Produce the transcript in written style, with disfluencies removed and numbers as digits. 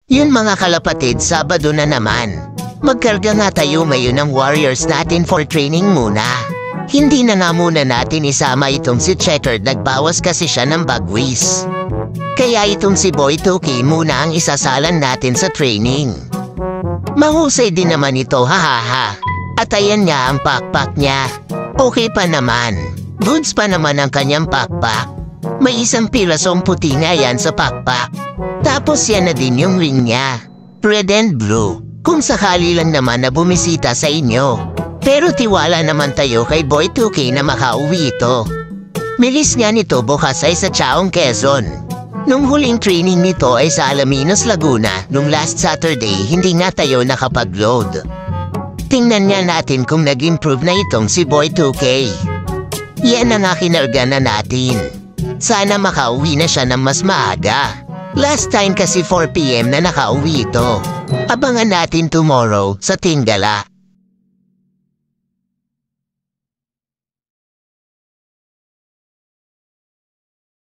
Yun mga kalapatid, Sabado na naman. Magkarga nga tayo ngayon ng warriors natin for training muna. Hindi na nga muna natin isama itong si Checkered, nagbawas kasi siya ng bagwis. Kaya itong si Boy 2K muna ang isasalan natin sa training. Mahusay din naman ito, hahaha. At ayan nga ang pakpak niya. Okay pa naman. Goods pa naman ang kanyang pakpak. May isang pirasong puti nga yan sa pakpak. Tapos yan na din yung ring niya. Red and blue. Kung sakali lang naman na bumisita sa inyo. Pero tiwala naman tayo kay Boy 2K na makauwi ito. Milis nga nito bukas ay sa Chaong, Quezon. Nung huling training nito ay sa Alaminos, Laguna. Nung last Saturday, hindi nga tayo nakapag-load. Tingnan nga natin kung nag-improve na itong si Boy 2K. Yan ang kinarga na natin. Sana makauwi na siya ng mas maaga. Last time kasi 4 PM na nakauwi ito. Abangan natin tomorrow sa Tingala.